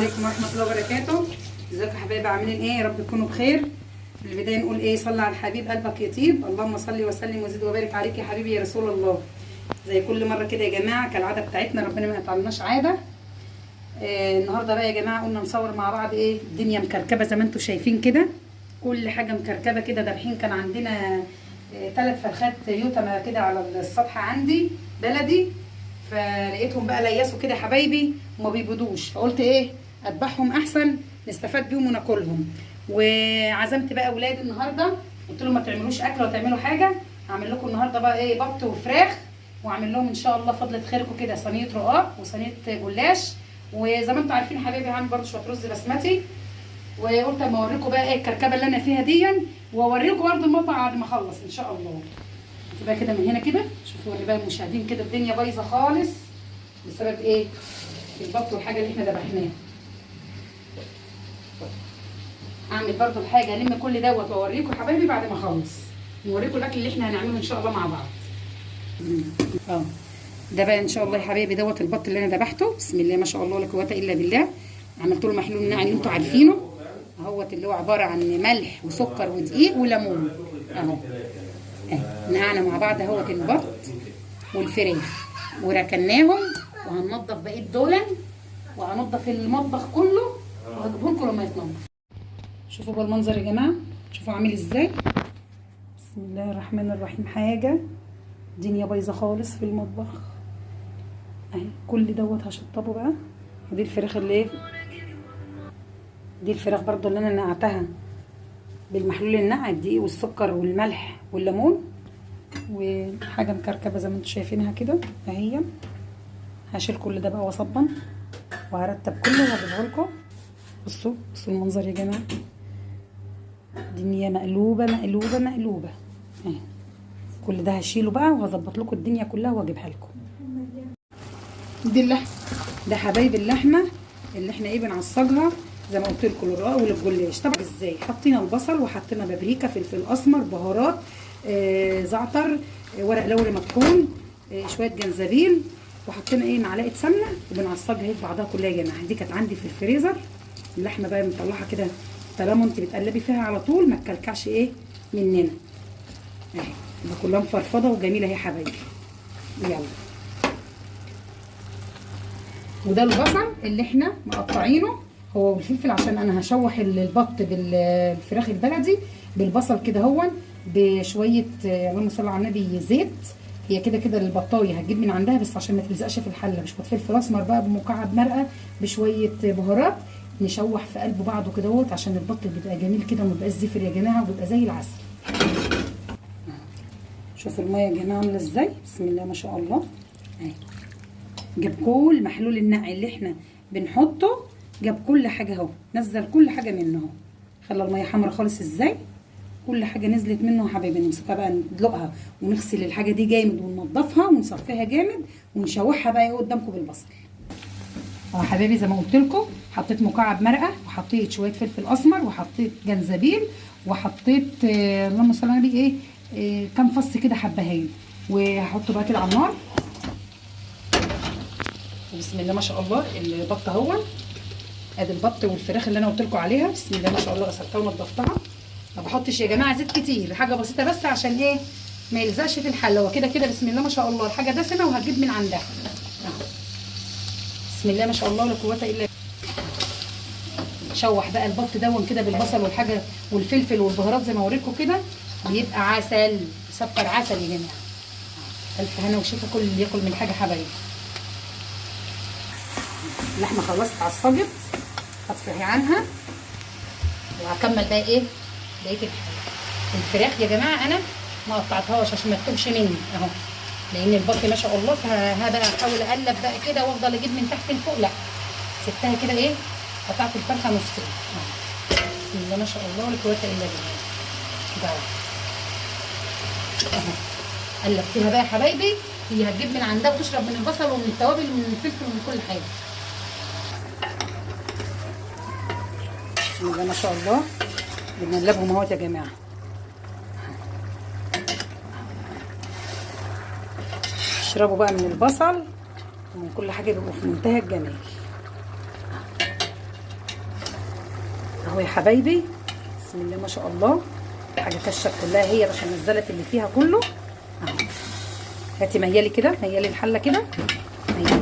عليكم ورحمه الله وبركاته. ازيكم يا حبايبي، عاملين ايه؟ يا رب تكونوا بخير. في البدايه نقول ايه؟ صلي على الحبيب قلبك يطيب. اللهم صل وسلم وزد وبارك عليك يا حبيبي يا رسول الله. زي كل مره كده يا جماعه كالعاده بتاعتنا، ربنا ما يقطعناش عاده. النهارده بقى يا جماعه قلنا نصور مع بعض ايه؟ الدنيا مكركبه زي ما انتم شايفين كده، كل حاجه مكركبه كده. دابحين كان عندنا 3 فرخات يوتما كده على السطح عندي بلدي، فلقيتهم بقى ليسوا كده يا حبايبي وما بيبيضوش، فقلت ايه اذبحهم احسن نستفاد بيهم وناكلهم. وعزمت بقى اولادي النهارده، قلت لهم ما تعملوش اكل ولا تعملوا حاجه، هعمل لكم النهارده بقى ايه؟ بط وفراخ، واعمل لهم ان شاء الله فضله خيركم كده صينيه رقاق وصينيه جلاش. وزي ما انتم عارفين حبايبي هعمل برده شويه رز بسمتي. وقلت اما اوريكم بقى ايه الكركبه اللي انا فيها دي، واوريكم برده المطبخ بعد ما اخلص ان شاء الله. بقى كده من هنا كده شوفوا اللي بقى المشاهدين كده الدنيا بايظه خالص بسبب ايه؟ البط والحاجه اللي احنا ذبحناها. اعمل برده الحاجه الم كل دوت واوريكم حبايبي بعد ما اخلص، نوريكم الاكل اللي احنا هنعمله ان شاء الله مع بعض. ده بقى ان شاء الله يا حبايبي دوت البط اللي انا ذبحته، بسم الله ما شاء الله لا قوه الا بالله. عملت له محلول النعناع اللي انتوا عارفينه اهوت، اللي هو عباره عن ملح وسكر ودقيق وليمون اهو. نقعنا مع بعض اهوت البط والفراخ وركناهم، وهننضف بقيه دول وهنضف المطبخ كله وهجيبهم لكم لما يتنضف. شوفوا بقى المنظر يا جماعه، شوفوا عامل ازاي. بسم الله الرحمن الرحيم. حاجه الدنيا بايظه خالص في المطبخ اهي. كل دوت هشطبه بقى. ودي الفراخ اللي ايه، دي الفراخ برضو اللي انا نقعتها بالمحلول النقع، الدقيق والسكر والملح والليمون، وحاجه مكركبه زي ما انتم شايفينها كده اهي. هشيل كل ده بقى واصبن وهرتب كله واجيبه لكم. بصوا بصوا المنظر يا جماعه، الدنيا مقلوبه مقلوبه مقلوبه اهي. كل ده هشيله بقى وهظبط لكم الدنيا كلها واجيبها لكم. دي اللحمه، ده حبايب اللحمه اللي احنا ايه بنعصجها زي ما قلت لكم للرقاق وللجلاش. طبعا ازاي؟ حطينا البصل وحطينا بابريكا، فلفل اسمر، بهارات، زعتر، ورق لوري مطحون، شويه جنزبيل، وحطينا ايه معلقه سمنه وبنعصجها هي بعضها كلها يا جماعه. دي كانت عندي في الفريزر. اللحمه بقى مطلعها كده طالما انت بتقلبي فيها على طول ما تكلكعش ايه مننا اهي. يبقى كلها مفرفضه وجميله اهي يا حبايبي. يلا، وده البصل اللي احنا مقطعينه هو والفلفل، عشان انا هشوح البط بالفراخ البلدي بالبصل كده هون بشويه اللهم صل على النبي زيت. هي كده كده البطايه هتجيب من عندها بس عشان ما تلزقش في الحله، بشويه فلفل اسمر بقى بمكعب مرقه بشويه بهارات، نشوح في قلب بعضه كده اهوت عشان البط بيبقى جميل كده وما يبقاش زفر يا جماعه وبيبقى زي العسل. شوفوا الميه يا جماعه عامله ازاي، بسم الله ما شاء الله اهي. جاب كل محلول النقع اللي احنا بنحطه، جاب كل حاجه اهو، نزل كل حاجه منه اهو، خلى الميه حمرا خالص ازاي. كل حاجه نزلت منه يا حبايبي. نمسكها بقى ندلقها ونغسل الحاجه دي جامد وننضفها ونصفيها جامد ونشوحها بقى ايه قدامكم بالبصل اهو حبايبي. زي ما قلت لكم حطيت مكعب مرقه وحطيت شويه فلفل اسمر وحطيت جنزبيل وحطيت اللهم صل على النبي ايه كام فص كده حبهان، وهحطه بقى كده على النار. بسم الله ما شاء الله البط اهو، ادي البط والفراخ اللي انا قلت لكم عليها. بسم الله ما شاء الله غسلتها ونضفتها. ما بحطش يا جماعه زيت كتير، حاجه بسيطه بس عشان ايه ما يلزقش في الحله. هو كده كده بسم الله ما شاء الله الحاجه دسمه وهتجيب من عندها اهو. بسم الله ما شاء الله لا قوه الا بالله. شوح بقى البط دون كده بالبصل والحاجه والفلفل والبهارات زي ما اوريكم كده، بيبقى عسل سكر عسل يا جماعه. الف هنا وشفا كل اللي ياكل من حاجه حبايبي. اللحمه خلصت عصجت هطفي عنها وهكمل بقى ايه بقيه الفراخ يا جماعه. انا ما قطعتهاش عشان ما تتوهش مني اهو، لان البط ما شاء الله. فهبقى احاول اقلب بقى كده وافضل اجيب من تحت لفوق، لا سبتها كده ايه، قطعت الفرخه نصين اهو. بسم الله ما شاء الله لا قوه الا بالله كده اهو. قلب فيها بقى يا حبايبي، هي هتجيب من عندها وتشرب من البصل ومن التوابل ومن الفلفل ومن كل حاجه. بسم الله ما شاء الله بنقلبهم اهوت يا جماعه. اشربوا بقى من البصل ومن كل حاجه، بيبقوا في منتهى الجمال. اهو يا حبايبي، بسم الله ما شاء الله. حاجه كشت كلها هي عشان نزلت اللي فيها كله اهو. هاتي ميالي كده، ميالي الحله كده، ميالي.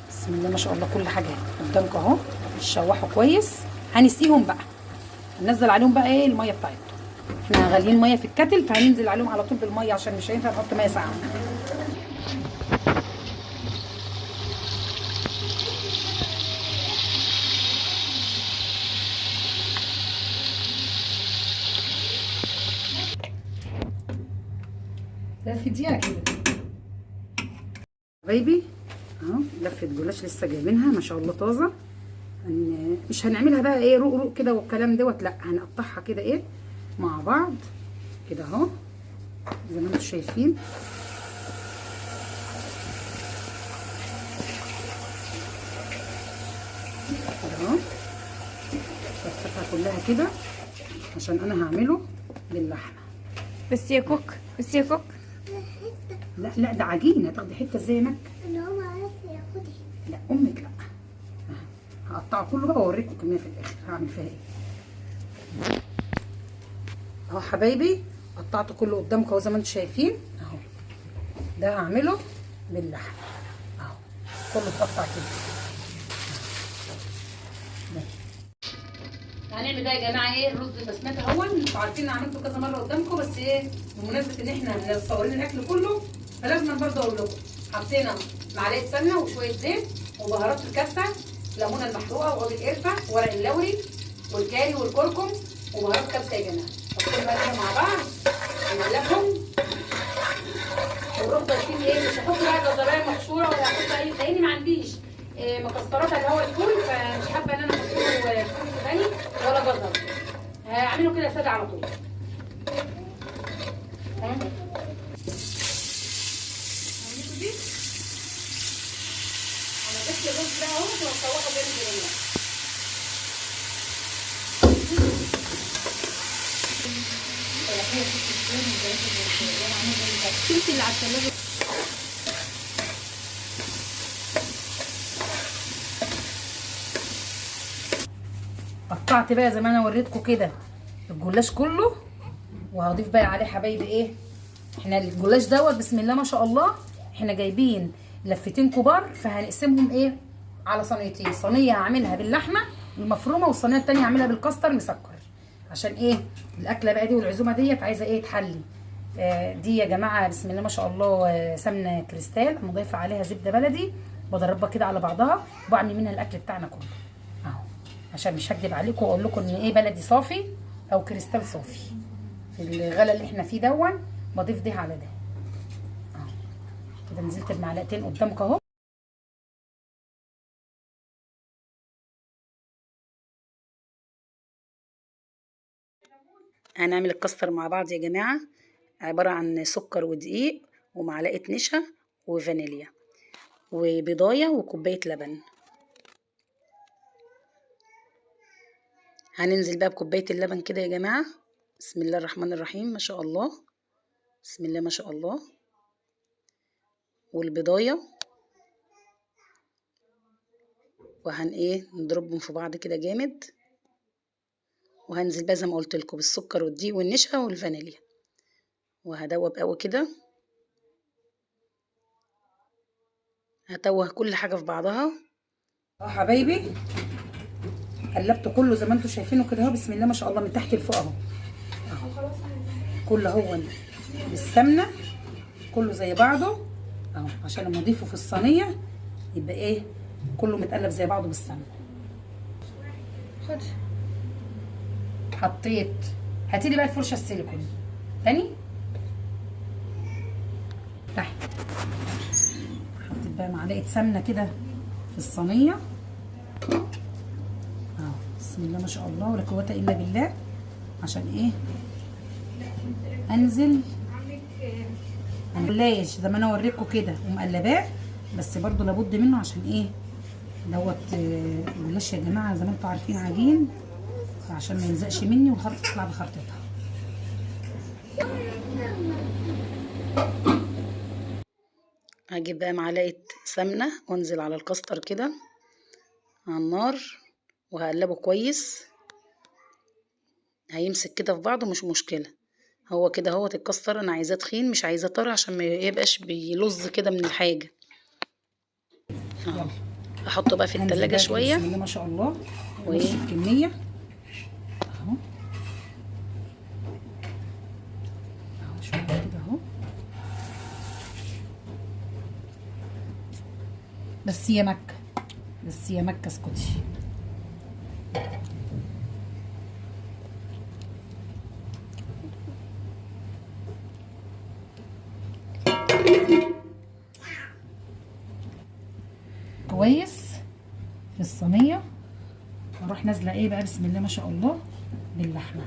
بسم الله ما شاء الله، كل حاجه قدامكم اهو. نشوحوا كويس، هنسقيهم بقى، هننزل عليهم بقى ايه الميه بتاعتهم. احنا غاليين ميه في الكتل، فهننزل عليهم على طول بالميه عشان مش هينفع نحط ميه ساقعه. ده في دقيقه كده حبايبي اهو. لفه جلاش لسه جايبينها ما شاء الله طازه. مش هنعملها بقى ايه روق روق كده والكلام دوت، لا هنقطعها كده ايه مع بعض كده اهو زي ما انتم شايفين كده اهو. لفتها كلها كده عشان انا هعمله باللحمه. بس يا كوك، بس يا كوك. لا لا، ده عجينه، تاخدي حته ازاي هناك؟ انا هو عارف ياخدها. لا امك لا. هقطعه كله بقى واوريكم الكميه في الاخر هعمل فيها ايه. اهو حبايبي قطعته كله قدامكم اهو زي ما انتم شايفين اهو. ده هعمله باللحمه اهو، كله اتقطع كده. هنعمل ده يا جماعه ايه الرز البسمتي اهو. انتوا عارفين انا عملته كذا مره قدامكم، بس ايه بمناسبه ان احنا مصورين الاكل كله فلازم برضه اقول لكم. حطينا معلقه سمنه وشويه زيت وبهارات الكبسه، الليمونه المحروقه وعود القرفه وورق اللوري والكاري والكركم وبهارات كبسه يا جماعه. حطيهم بقى كده مع بعض ونقلبهم ونروح ضايفين ايه. مش هحط بقى جزرايه مبشوره ولا هحط اي، لاني ما عنديش مكسرات اللي هو الفول، فمش حابه ان انا احط له فول سوداني ولا جزر. هعمله كده ساده على طول. انا بس الرز ده اهو وهشوحه جامد جدا. شوفي اللي على الثلاجه. قطعت بقى زي ما انا وريتكم كده الجلاش كله، وهضيف بقى عليه حبايبي ايه. احنا الجلاش دوت بسم الله ما شاء الله احنا جايبين لفتين كبار، فهنقسمهم ايه على صينيتين. صينيه هعملها باللحمه المفرومه والصينيه التانيه هعملها بالكاستر مسكر. عشان ايه الاكله بقى دي والعزومه ديت عايزه ايه تحلي. دي يا جماعه بسم الله ما شاء الله سمنه كريستال، انا ضايفه عليها زبده بلدي بضربها كده على بعضها وبعمل منها الاكل بتاعنا كله اهو. عشان مش هكدب عليكم واقول لكم ان ايه بلدي صافي او كريستال صافي. في الغلا اللي احنا فيه دون بضيف ده على ده اهو كده. نزلت بمعلقتين قدامكم اهو. هنعمل الكاستر مع بعض يا جماعه، عباره عن سكر ودقيق ومعلقه نشا وفانيليا وبيضايه وكوبايه لبن. هننزل بقى بكوبايه اللبن كده يا جماعه. بسم الله الرحمن الرحيم، ما شاء الله، بسم الله ما شاء الله. والبيضايه وهن ايه نضربهم في بعض كده جامد. وهنزل بقى زي ما قلت لكم بالسكر والدقيق والنشا والفانيليا وهدوب قوي كده. هتوه كل حاجه في بعضها اهو حبايبي. قلبت كله زي ما انتم شايفينه كده اهو. بسم الله ما شاء الله من تحت لفوق اهو اهو. كله هو بالسمنه كله زي بعضه اهو، عشان لما اضيفه في الصينيه يبقى ايه كله متقلب زي بعضه بالسمنه. خد. حطيت، هاتيلي بقى الفرشه السيليكون تاني تحت. حطيت بقى معلقه سمنه كده في الصينيه اهو. بسم الله ما شاء الله ولا قوه الا بالله. عشان ايه انزل مقلاش زي ما انا اوريكم كده ومقلباه، بس برضو لابد منه عشان ايه دوت الجلاش يا جماعه زي ما انتم عارفين عجين، عشان ما يلزقش مني والخلطه تطلع بخرطتها. هجيب بقى معلقه سمنه وانزل على الكاستر كده على النار وهقلبه كويس هيمسك كده في بعضه مش مشكلة. هو كده هو الكاستر انا عايزاه تخين مش عايزاه طري عشان ما يبقاش بيلظ كده من الحاجة. اهو احطه بقى في التلاجة شوية. بسم الله ما شاء الله. وايه نص الكميه اهو. اهو شويه كده اهو. بس يا مكه، بس يا مكه اسكتي. كويس في الصينيه. واروح نازله ايه بقى بسم الله ما شاء الله باللحمه.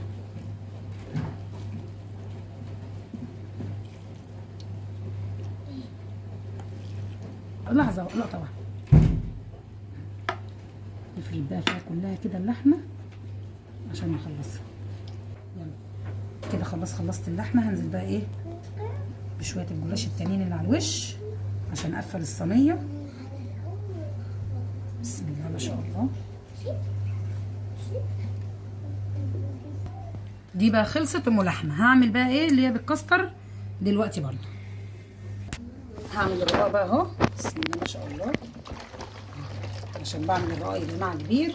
لحظه لا طبعا. نفرد بقى فيها كلها كده اللحمه عشان نخلصها. يلا كده خلاص خلصت اللحمه. هنزل بقى ايه بشويه الجلاش التانيين اللي على الوش عشان اقفل الصينيه. بسم الله ما شاء الله. دي بقى خلصت ام لحمه. هعمل بقى ايه اللي هي بالكاستر دلوقتي برضو. هعمل الرقاق بقى اهو. بسم الله ما شاء الله. عشان بعمل الرقاق يا جماعه كبير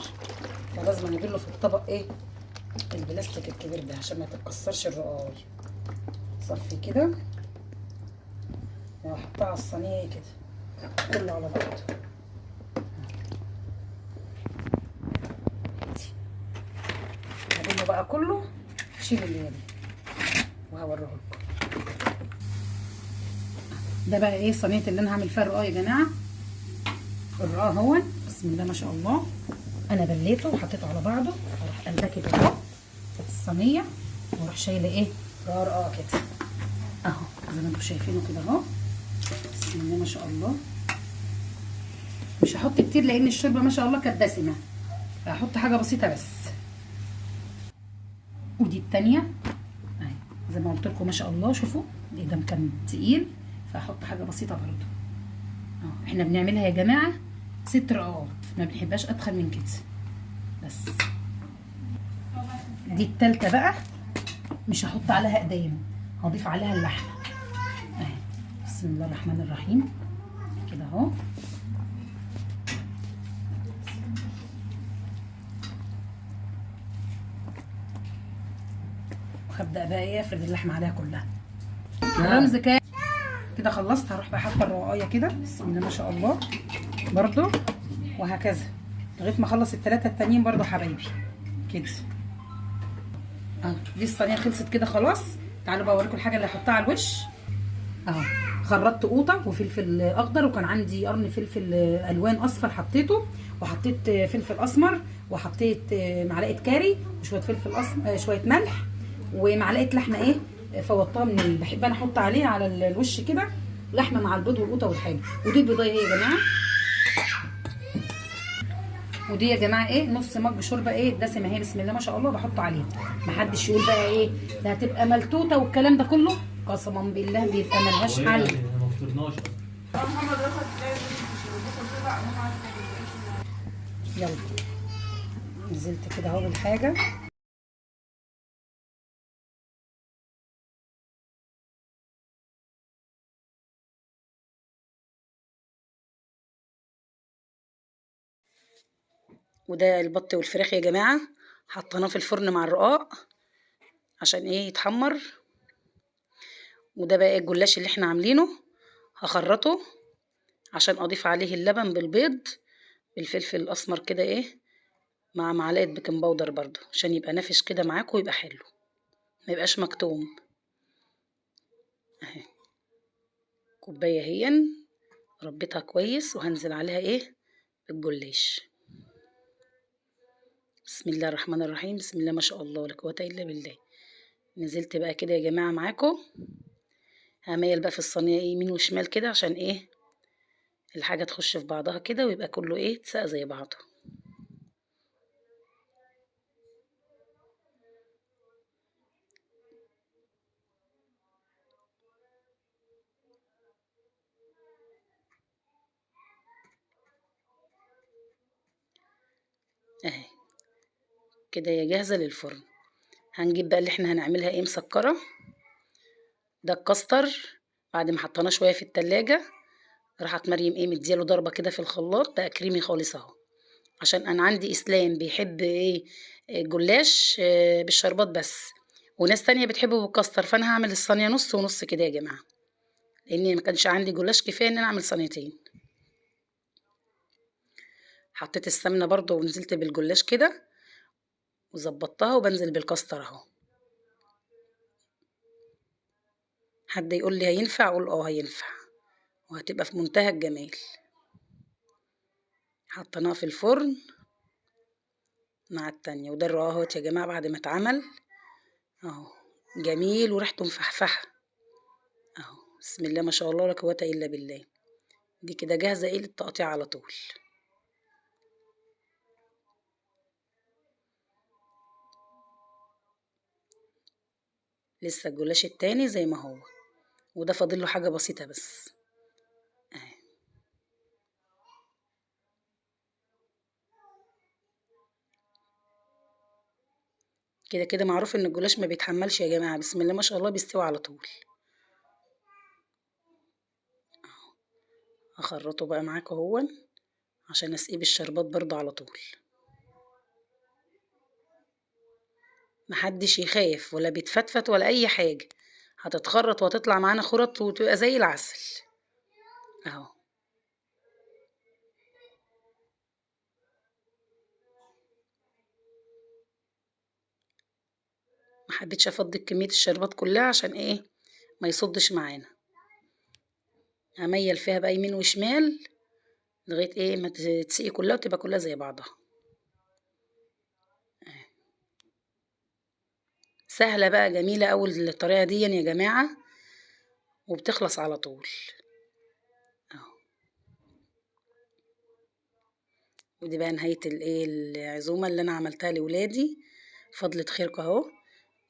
فلازم انزله في الطبق ايه البلاستيك الكبير ده عشان ما تتكسرش الرقاق. صفي كده واحطها على الصينيه كده كله على بعضه. هعمله بقى كله. شيل اللي دي وهوريه لكم. ده بقى ايه صينيه اللي انا هعمل فيها الرقاق يا جماعه. الرقاق اهو بسم الله ما شاء الله. انا بليته وحطيته على بعضه. اروح قلبه كده اهو في الصينيه واروح شايله ايه رقاق كده اهو زي ما انتم شايفينه كده اهو. بسم الله ما شاء الله. مش هحط كتير لان الشوربه ما شاء الله كانت دسمه فهحط حاجه بسيطه بس. ودي التانيه اهي زي ما قلت لكم ما شاء الله. شوفوا الإقدام كان تقيل فهحط حاجه بسيطه برضو اهو. احنا بنعملها يا جماعه 6 رقاقات ما بنحبهاش ادخل من كده بس. دي التالتة بقى مش هحط عليها اقدام هضيف عليها اللحمه اهي. بسم الله الرحمن الرحيم كده اهو. وهبدا بقى ايه افرد اللحمه عليها كلها. الرمز كام كده خلصت. هروح بقى حاطه الرقايه كده بسم الله ما شاء الله برضو وهكذا لغايه ما اخلص الثلاثه التانيين برضو حبايبي كده اهو. دي الصينيه خلصت كده خلاص. تعالوا بقى اوريكم الحاجه اللي هحطها على الوش اهو. خرطت قوطه وفلفل اخضر وكان عندي قرن فلفل الوان اصفر حطيته وحطيت فلفل اسمر وحطيت معلقه كاري وشويه فلفل اسمر شويه ملح ومعلقه لحمه ايه فوضتها من بحب انا احط عليه على الوش كده لحمه مع البيض والقوطه والحاجه. ودي البيضايه اهي يا جماعه. ودي يا جماعه ايه نص مج شوربه ايه دسمه اهي بسم الله ما شاء الله بحطه عليها. محدش يقول بقى ايه ده هتبقى ملتوته والكلام ده كله قسما بالله بيبقى ملهاش حل. يلا نزلت كده اهو بالحاجه. وده البط والفراخ يا جماعه حطيناه في الفرن مع الرقاق عشان ايه يتحمر. وده بقى الجلاش اللي احنا عاملينه هخرطه عشان اضيف عليه اللبن بالبيض بالفلفل الاسمر كده ايه مع معلقه بيكنج باودر برضو عشان يبقى نافش كده معاكم ويبقى حلو ما يبقاش مكتوم اهي. كوبايه اهي ربيتها كويس وهنزل عليها ايه بالجلاش. بسم الله الرحمن الرحيم. بسم الله ما شاء الله ولا قوه الا بالله. نزلت بقى كده يا جماعه معاكم. هميل بقى في الصينيه يمين وشمال كده عشان ايه الحاجه تخش في بعضها كده ويبقى كله ايه اتسق زي بعضه. اهي كده هي جاهزه للفرن. هنجيب بقى اللي احنا هنعملها ايه مسكرة. ده الكاستر بعد ما حطيناه شوية في التلاجة راحت مريم ايه مدياله ضربة كده في الخلاط بقى كريمي خالص اهو. عشان انا عندي اسلام بيحب ايه جلاش بالشربات بس، وناس تانية بتحبه بالكاستر، فانا هعمل الصينية نص ونص كده يا جماعة، لاني ما كانش عندي جلاش كفاية ان انا اعمل صينيتين. حطيت السمنة برضو ونزلت بالجلاش كده وظبطتها وبنزل بالكاستر اهو. حد يقول لي هينفع اقول اه هينفع وهتبقى في منتهى الجمال. حطيناها في الفرن مع التانية، وده الرقاق اهوت يا جماعة بعد ما اتعمل اهو جميل وريحته مفحفحة اهو. بسم الله ما شاء الله لا قوة الا بالله. دي كده جاهزة ايه للتقطيع على طول. لسه الجلاش التاني زي ما هو، وده فاضل له حاجة بسيطة بس اهي. كده كده معروف ان الجلاش ما بيتحملش يا جماعة، بسم الله ما شاء الله بيستوي على طول. هخرطه بقى معاكم اهون عشان اسقيه بالشربات برضه على طول. محدش يخاف ولا بيتفتفت ولا اي حاجة، هتتخرط وهتطلع معانا خرط وتبقى زي العسل اهو. ما حبيتش افضي كمية الشربات كلها عشان ايه ما يصدش معانا. هميل فيها بقى يمين وشمال لغاية ايه ما تسقي كلها وتبقى كلها زي بعضها. سهلة بقى جميلة أوي الطريقة دي يا جماعة وبتخلص على طول اهو. ودي بقى نهاية الايه العزومة اللي انا عملتها لولادي. فضلة خيركم اهو،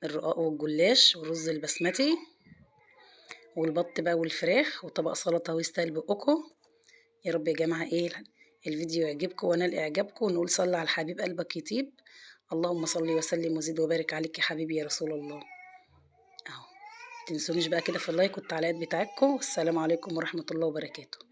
الرقاق والجلاش والرز البسمتي والبط بقى والفراخ وطبق سلطة ويستاهل بقكم. يا رب يا جماعة ايه الفيديو يعجبكم ونال اعجابكم، ونقول صلى على الحبيب قلبك يطيب. اللهم صل وسلم وزد وبارك عليك يا حبيبي يا رسول الله اهو. متنسونيش بقى كده في اللايك والتعليقات بتاعتكم. والسلام عليكم ورحمة الله وبركاته.